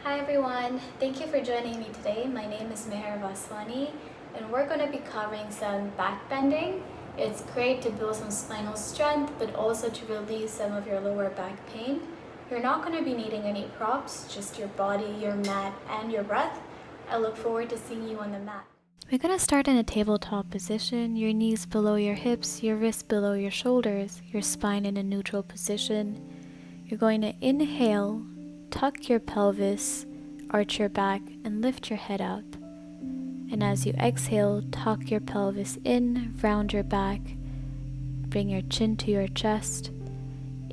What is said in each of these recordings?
Hi everyone, thank you for joining me today. My name is Mehr Vaswani and we're going to be covering some back bending. It's great to build some spinal strength but also to release some of your lower back pain. You're not going to be needing any props, just your body, your mat, and your breath. I look forward to seeing you on the mat. We're going to start in a tabletop position, your knees below your hips, your wrists below your shoulders, your spine in a neutral position. You're going to inhale, tuck your pelvis, arch your back, and lift your head up. And as you exhale, tuck your pelvis in, round your back, bring your chin to your chest.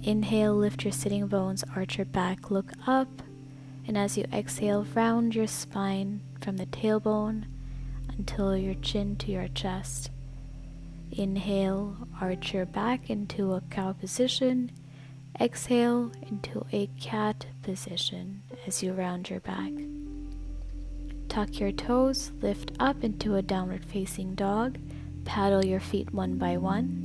Inhale, lift your sitting bones, arch your back, look up. And as you exhale, round your spine from the tailbone until your chin to your chest. Inhale, arch your back into a cow position. Exhale into a cat position as you round your back. Tuck your toes, lift up into a downward facing dog. Paddle your feet one by one.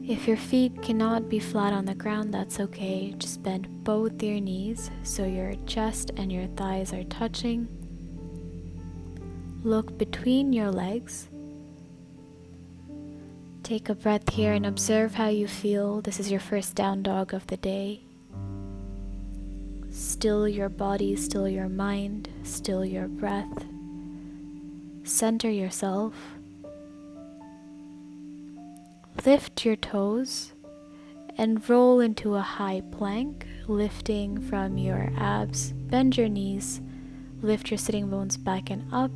If your feet cannot be flat on the ground, that's okay. Just bend both your knees so your chest and your thighs are touching. Look between your legs. Take a breath here and observe how you feel. This is your first down dog of the day. Still your body, still your mind, still your breath. Center yourself. Lift your toes and roll into a high plank, lifting from your abs. Bend your knees, lift your sitting bones back and up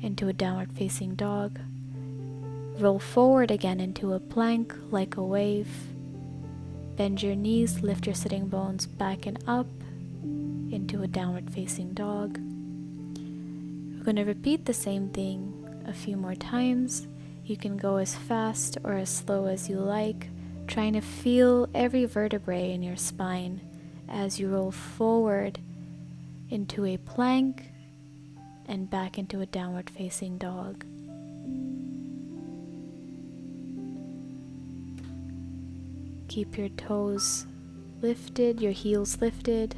into a downward facing dog. Roll forward again into a plank like a wave. Bend your knees, lift your sitting bones back and up into a downward facing dog. We're going to repeat the same thing a few more times. You can go as fast or as slow as you like, trying to feel every vertebrae in your spine as you roll forward into a plank and back into a downward facing dog. Keep your toes lifted, your heels lifted,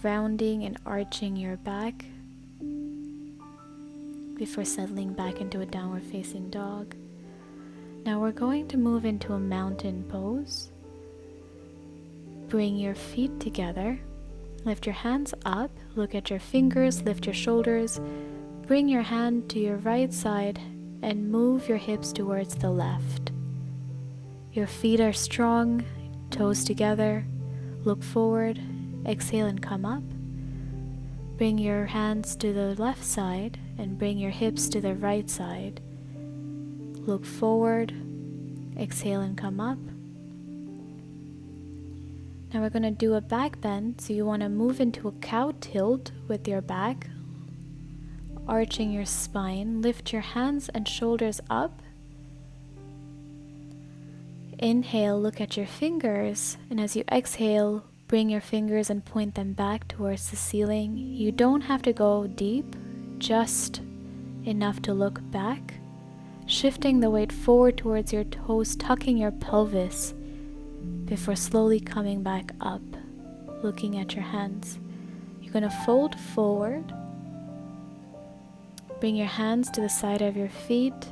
rounding and arching your back before settling back into a downward facing dog. Now we're going to move into a mountain pose. Bring your feet together, lift your hands up, look at your fingers, lift your shoulders, bring your hand to your right side and move your hips towards the left. Your feet are strong, toes together, look forward, exhale and come up. Bring your hands to the left side and bring your hips to the right side. Look forward, exhale and come up. Now we're going to do a back bend, so you want to move into a cow tilt with your back, arching your spine, lift your hands and shoulders up. Inhale, look at your fingers, and as you exhale, bring your fingers and point them back towards the ceiling. You don't have to go deep, just enough to look back. Shifting the weight forward towards your toes, tucking your pelvis before slowly coming back up, looking at your hands. You're going to fold forward, bring your hands to the side of your feet,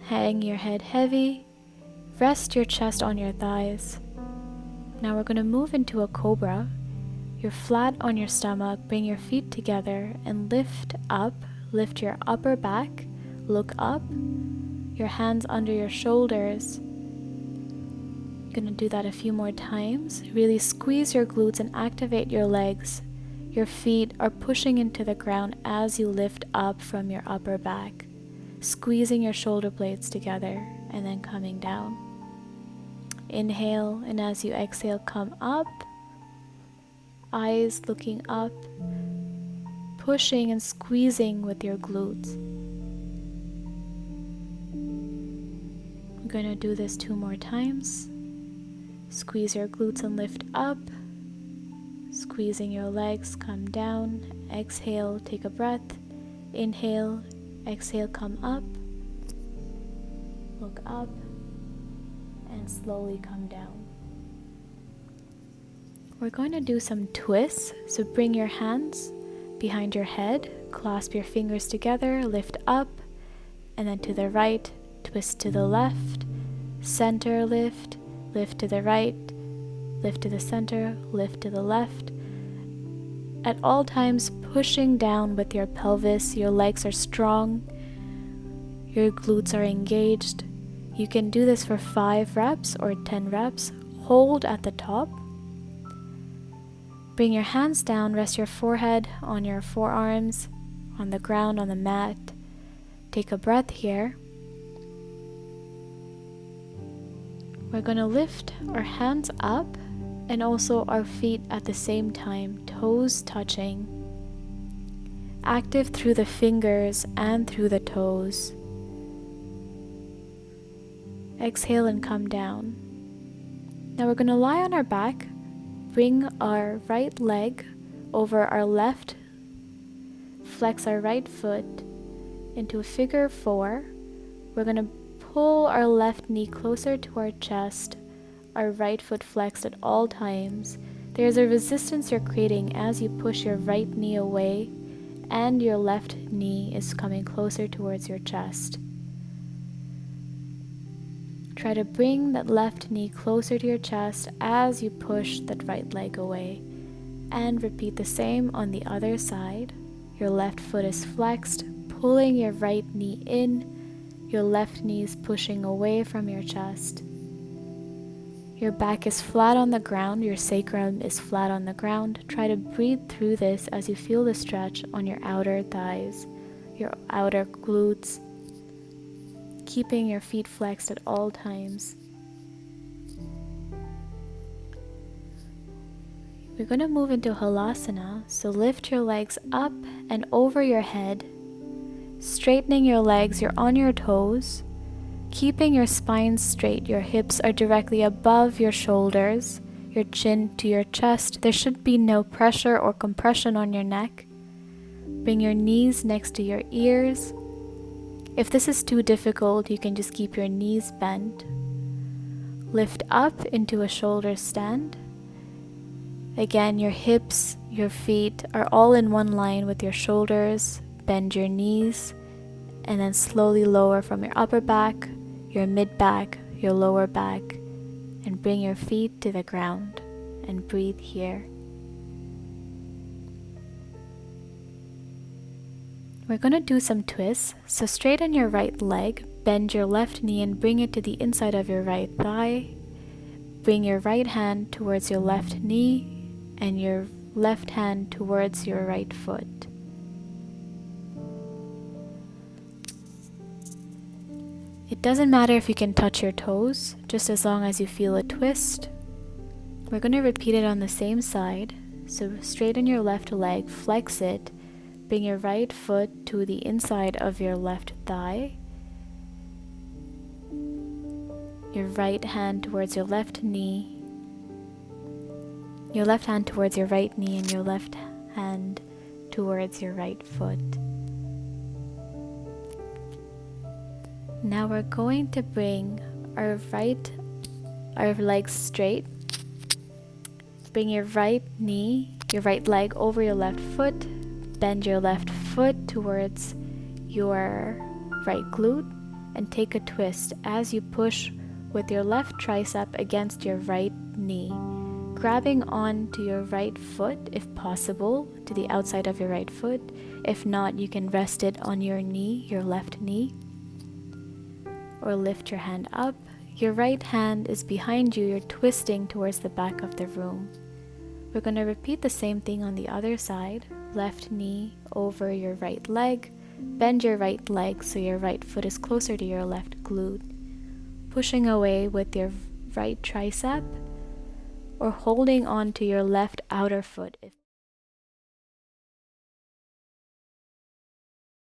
hang your head heavy. Rest your chest on your thighs. Now we're going to move into a cobra. You're flat on your stomach, bring your feet together and lift up. Lift your upper back, look up, your hands under your shoulders. You're going to do that a few more times. Really squeeze your glutes and activate your legs. Your feet are pushing into the ground as you lift up from your upper back, squeezing your shoulder blades together and then coming down. Inhale, and as you exhale, come up, eyes looking up, pushing and squeezing with your glutes. I'm going to do this 2 more times. Squeeze your glutes and lift up, squeezing your legs, come down, exhale, take a breath, inhale, exhale, come up, look up, and slowly come down. We're going to do some twists, so bring your hands behind your head, clasp your fingers together, lift up, and then to the right, twist to the left, center lift, lift to the right, lift to the center, lift to the left. At all times, pushing down with your pelvis, your legs are strong, your glutes are engaged. You can do this for 5 reps or 10 reps. Hold at the top. Bring your hands down, rest your forehead on your forearms, on the ground, on the mat. Take a breath here. We're going to lift our hands up and also our feet at the same time, toes touching. Active through the fingers and through the toes. Exhale and come down. Now we're going to lie on our back. Bring our right leg over our left, flex our right foot into a figure 4. We're going to pull our left knee closer to our chest, our right foot flexed at all times. There's a resistance you're creating as you push your right knee away and your left knee is coming closer towards your chest. Try to bring that left knee closer to your chest as you push that right leg away. And repeat the same on the other side. Your left foot is flexed, pulling your right knee in. Your left knee is pushing away from your chest. Your back is flat on the ground, your sacrum is flat on the ground. Try to breathe through this as you feel the stretch on your outer thighs, your outer glutes, keeping your feet flexed at all times. We're going to move into Halasana, so lift your legs up and over your head, straightening your legs, you're on your toes, keeping your spine straight, your hips are directly above your shoulders, your chin to your chest. There should be no pressure or compression on your neck. Bring your knees next to your ears. If this is too difficult, you can just keep your knees bent. Lift up into a shoulder stand. Again, your hips, your feet are all in one line with your shoulders. Bend your knees and then slowly lower from your upper back, your mid back, your lower back, and bring your feet to the ground and breathe here. We're going to do some twists, so straighten your right leg, bend your left knee and bring it to the inside of your right thigh. Bring your right hand towards your left knee and your left hand towards your right foot. It doesn't matter if you can touch your toes, just as long as you feel a twist. We're going to repeat it on the same side, so straighten your left leg, flex it. Bring your right foot to the inside of your left thigh. Your right hand towards your left knee. Your left hand towards your right knee and your left hand towards your right foot. Now we're going to bring our legs straight. Bring your right knee, your right leg over your left foot. Bend your left foot towards your right glute and take a twist as you push with your left tricep against your right knee, grabbing onto your right foot if possible, to the outside of your right foot. If not, you can rest it on your knee, your left knee, or lift your hand up. Your right hand is behind you, you're twisting towards the back of the room. We're going to repeat the same thing on the other side. Left knee over your right leg. Bend your right leg so your right foot is closer to your left glute. Pushing away with your right tricep or holding on to your left outer foot if